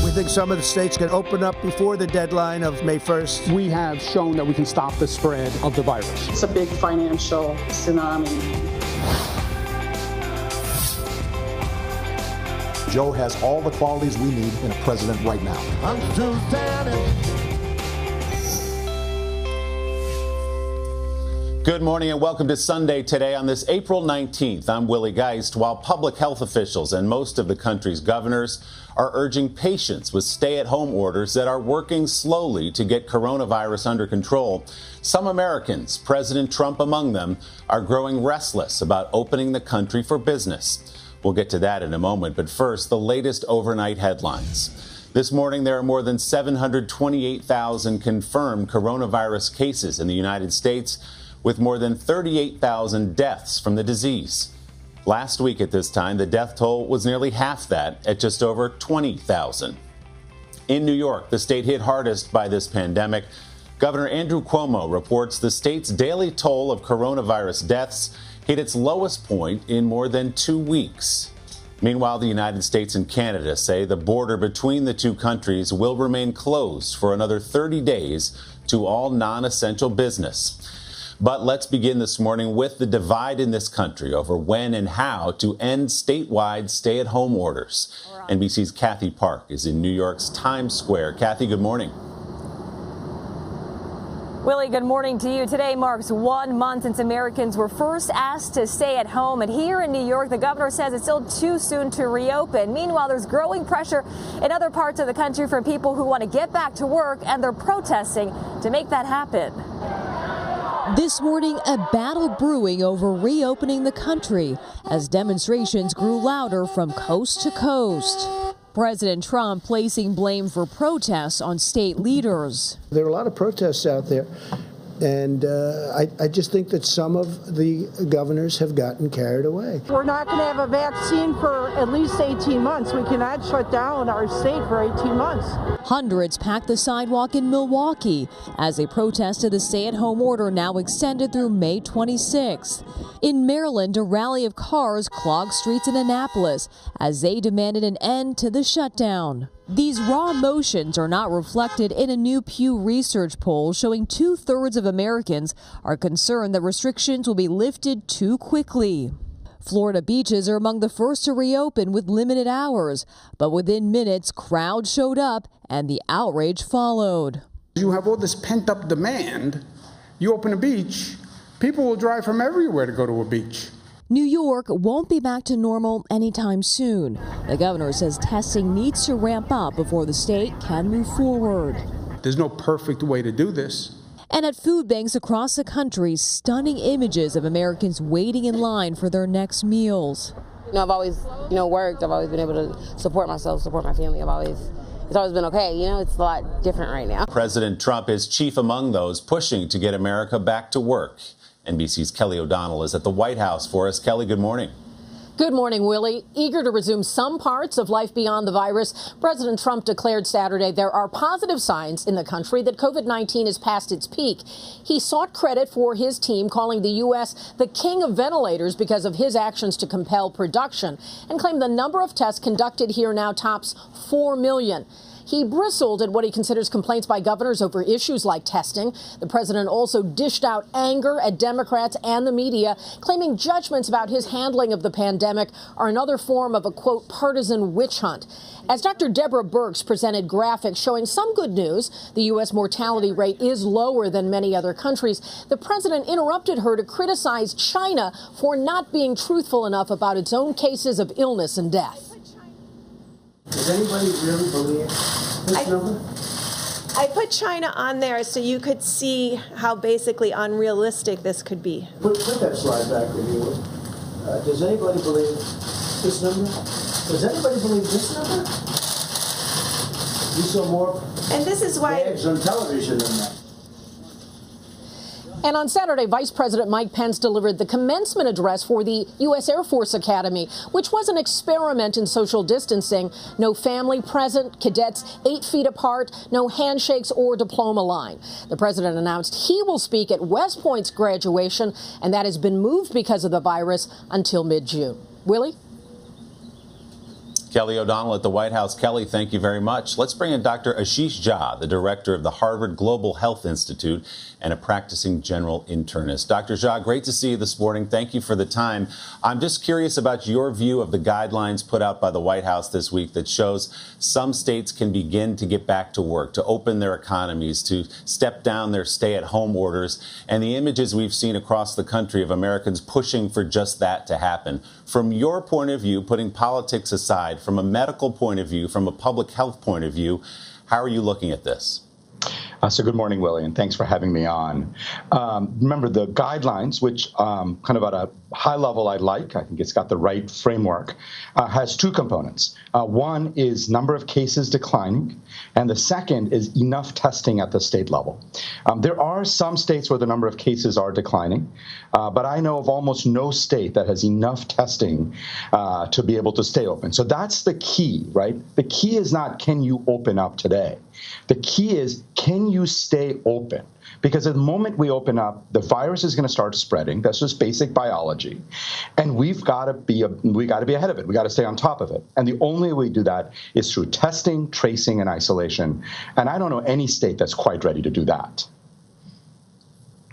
We think some of the states can open up before the deadline of May 1st. We have shown that we can stop the spread of the virus. It's a big financial tsunami. Joe has all the qualities we need in a president right now. I'm still standing. Good morning and welcome to Sunday Today on this April 19th. I'm Willie Geist. While public health officials and most of the country's governors are urging patience with stay-at-home orders that are working slowly to get coronavirus under control, some Americans, President Trump among them, are growing restless about opening the country for business. We'll get to that in a moment, but first, the latest overnight headlines. This morning, there are more than 728,000 confirmed coronavirus cases in the United States, with more than 38,000 deaths from the disease. Last week at this time, the death toll was nearly half that, at just over 20,000. In New York, the state hit hardest by this pandemic. Governor Andrew Cuomo reports the state's daily toll of coronavirus deaths hit its lowest point in more than 2 weeks. Meanwhile, the United States and Canada say the border between the two countries will remain closed for another 30 days to all non-essential business. But let's begin this morning with the divide in this country over when and how to end statewide stay-at-home orders. NBC's Kathy Park is in New York's Times Square. Kathy, good morning. Willie, good morning to you. Today marks 1 month since Americans were first asked to stay at home. And here in New York, the governor says it's still too soon to reopen. Meanwhile, there's growing pressure in other parts of the country from people who want to get back to work, and they're protesting to make that happen. This morning, a battle brewing over reopening the country as demonstrations grew louder from coast to coast. President Trump placing blame for protests on state leaders. There are a lot of protests out there, and I just think that some of the governors have gotten carried away. We're not going to have a vaccine for at least 18 months. We cannot shut down our state for 18 months. Hundreds packed the sidewalk in Milwaukee as they protested the stay-at-home order now extended through May 26th. In Maryland, a rally of cars clogged streets in Annapolis as they demanded an end to the shutdown. These raw emotions are not reflected in a new Pew Research poll showing 2/3 of Americans are concerned that restrictions will be lifted too quickly. Florida beaches are among the first to reopen with limited hours, but within minutes, crowds showed up and the outrage followed. You have all this pent-up demand. You open a beach, people will drive from everywhere to go to a beach. New York won't be back to normal anytime soon. The governor says testing needs to ramp up before the state can move forward. There's no perfect way to do this. And at food banks across the country, stunning images of Americans waiting in line for their next meals. I've always, worked. I've always been able to support myself, support my family. It's always been okay. It's a lot different right now. President Trump is chief among those pushing to get America back to work. NBC's Kelly O'Donnell is at the White House for us. Kelly, good morning. Good morning, Willie. Eager to resume some parts of life beyond the virus, President Trump declared Saturday there are positive signs in the country that COVID-19 is past its peak. He sought credit for his team, calling the U.S. the king of ventilators because of his actions to compel production, and claimed the number of tests conducted here now tops 4 million. He bristled at what he considers complaints by governors over issues like testing. The president also dished out anger at Democrats and the media, claiming judgments about his handling of the pandemic are another form of a, quote, partisan witch hunt. As Dr. Deborah Birx presented graphics showing some good news, the U.S. mortality rate is lower than many other countries, the president interrupted her to criticize China for not being truthful enough about its own cases of illness and death. Does anybody really believe this number? I put China on there so you could see how basically unrealistic this could be. Put that slide back if you would. Does anybody believe this number? Does anybody believe this number? You saw more and this is why ads on television than that. And on Saturday, Vice President Mike Pence delivered the commencement address for the U.S. Air Force Academy, which was an experiment in social distancing. No family present, cadets 8 feet apart, no handshakes or diploma line. The president announced he will speak at West Point's graduation, and that has been moved because of the virus until mid-June. Willie? Kelly O'Donnell at the White House. Kelly, thank you very much. Let's bring in Dr. Ashish Jha, the director of the Harvard Global Health Institute and a practicing general internist. Dr. Jha, great to see you this morning. Thank you for the time. I'm just curious about your view of the guidelines put out by the White House this week that shows some states can begin to get back to work, to open their economies, to step down their stay-at-home orders, and the images we've seen across the country of Americans pushing for just that to happen. From your point of view, putting politics aside, from a medical point of view, from a public health point of view, how are you looking at this? So good morning, Willie, and thanks for having me on. Remember, the guidelines, which kind of at a high level I think it's got the right framework, has two components. One is number of cases declining, and the second is enough testing at the state level. There are some states where the number of cases are declining, but I know of almost no state that has enough testing to be able to stay open. So that's the key, right? The key is not, can you open up today? The key is, can you stay open? Because at the moment we open up, the virus is going to start spreading. That's just basic biology. And we've got to be ahead of it. We got to stay on top of it. And the only way we do that is through testing, tracing, and isolation. And I don't know any state that's quite ready to do that.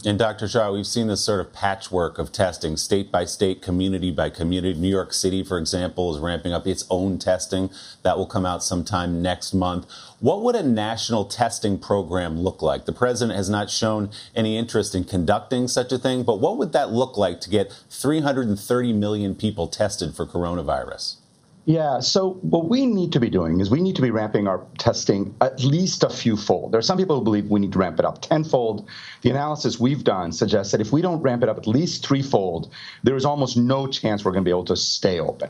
And Dr. Jha, we've seen this sort of patchwork of testing, state by state, community by community. New York City, for example, is ramping up its own testing. That will come out sometime next month. What would a national testing program look like? The president has not shown any interest in conducting such a thing, but what would that look like to get 330 million people tested for coronavirus? Yeah, so what we need to be doing is we need to be ramping our testing at least a few-fold. There are some people who believe we need to ramp it up tenfold. The analysis we've done suggests that if we don't ramp it up at least threefold, there is almost no chance we're going to be able to stay open.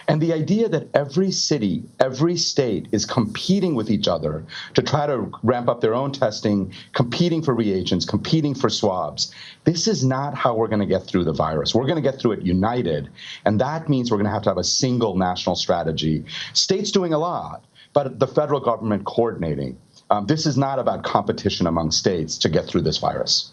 And the idea that every city, every state is competing with each other to try to ramp up their own testing, competing for reagents, competing for swabs, this is not how we're going to get through the virus. We're going to get through it united, and that means we're going to have a single national strategy. States doing a lot, but the federal government coordinating. This is not about competition among states to get through this virus.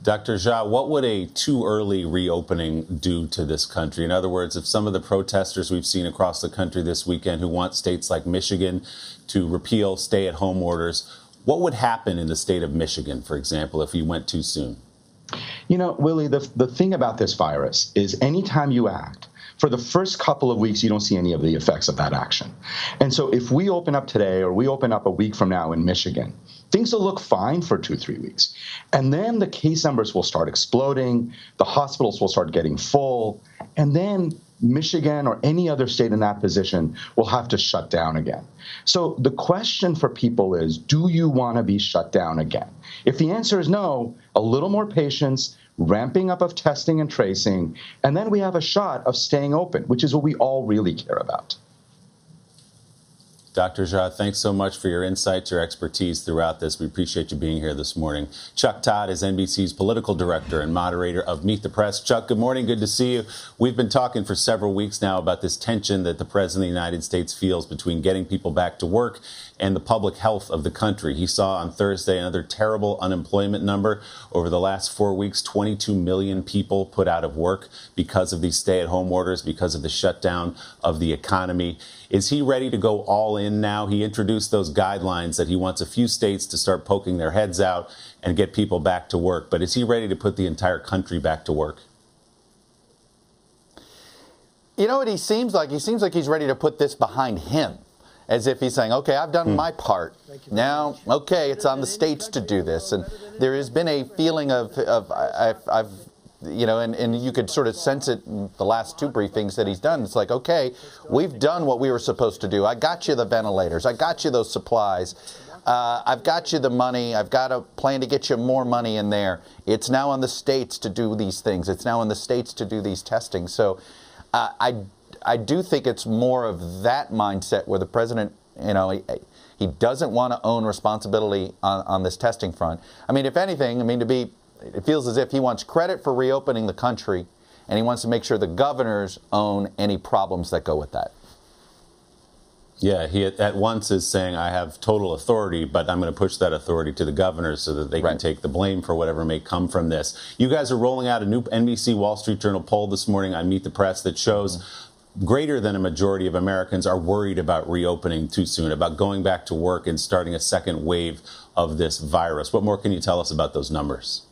Dr. Jha, what would a too early reopening do to this country? In other words, if some of the protesters we've seen across the country this weekend who want states like Michigan to repeal stay-at-home orders, what would happen in the state of Michigan, for example, if you went too soon? You know, Willie, the thing about this virus is anytime you act, for the first couple of weeks, you don't see any of the effects of that action. And so if we open up today or we open up a week from now in Michigan, things will look fine for 2-3 weeks. And then the case numbers will start exploding, the hospitals will start getting full, and then Michigan or any other state in that position will have to shut down again. So the question for people is, do you want to be shut down again? If the answer is no, a little more patience, ramping up of testing and tracing, and then we have a shot of staying open, which is what we all really care about. Dr. Jha, thanks so much for your insights, your expertise throughout this. We appreciate you being here this morning. Chuck Todd is NBC's political director and moderator of Meet the Press. Chuck, good morning. Good to see you. We've been talking for several weeks now about this tension that the President of the United States feels between getting people back to work and the public health of the country. He saw on Thursday another terrible unemployment number. Over the last 4 weeks, 22 million people put out of work because of these stay-at-home orders, because of the shutdown of the economy. Is he ready to go all in now? He introduced those guidelines that he wants a few states to start poking their heads out and get people back to work. But is he ready to put the entire country back to work? You know what he seems like? He seems like he's ready to put this behind him, as if he's saying, okay, I've done my part. Now, okay, it's on the states to do this. And there has been a feeling of you know, and you could sort of sense it in the last two briefings that he's done. It's like, okay, we've done what we were supposed to do. I got you the ventilators. I got you those supplies. I've got you the money. I've got a plan to get you more money in there. It's now on the states to do these things. It's now on the states to do these testing. So I do think it's more of that mindset where the president, you know, he doesn't want to own responsibility on this testing front. I mean, if anything, I mean, it feels as if he wants credit for reopening the country, and he wants to make sure the governors own any problems that go with that. Yeah, he at once is saying, I have total authority, but I'm going to push that authority to the governors so that they can take the blame for whatever may come from this. You guys are rolling out a new NBC Wall Street Journal poll this morning on Meet the Press that shows greater than a majority of Americans are worried about reopening too soon, about going back to work and starting a second wave of this virus. What more can you tell us about those numbers?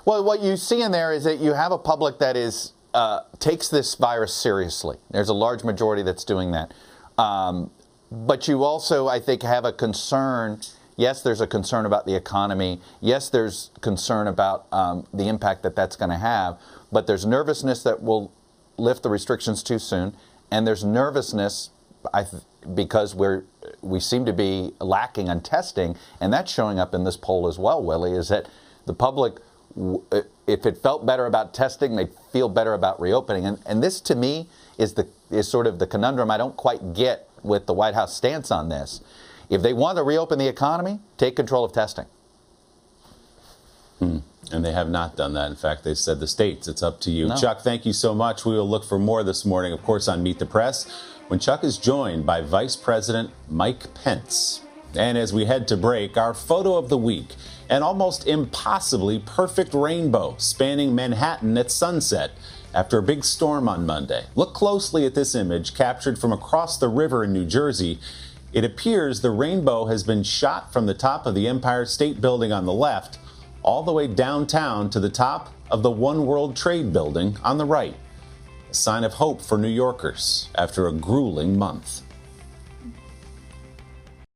Well, what you see in there is that you have a public that is takes this virus seriously. There's a large majority that's doing that. But you also, I think, have a concern. Yes, there's a concern about the economy. Yes, there's concern about the impact that that's going to have. But there's nervousness that we'll lift the restrictions too soon. And there's nervousness because we seem to be lacking on testing. And that's showing up in this poll as well, Willie, is that the public, if it felt better about testing, they'd feel better about reopening. And this, to me, is sort of the conundrum I don't quite get with the White House stance on this. If they want to reopen the economy, take control of testing. And they have not done that. In fact, they said the states, it's up to you. No. Chuck, thank you so much. We will look for more this morning, of course, on Meet the Press, when Chuck is joined by Vice President Mike Pence. And as we head to break, our photo of the week, an almost impossibly perfect rainbow spanning Manhattan at sunset after a big storm on Monday. Look closely at this image captured from across the river in New Jersey. It appears the rainbow has been shot from the top of the Empire State Building on the left all the way downtown to the top of the One World Trade Building on the right. A sign of hope for New Yorkers after a grueling month.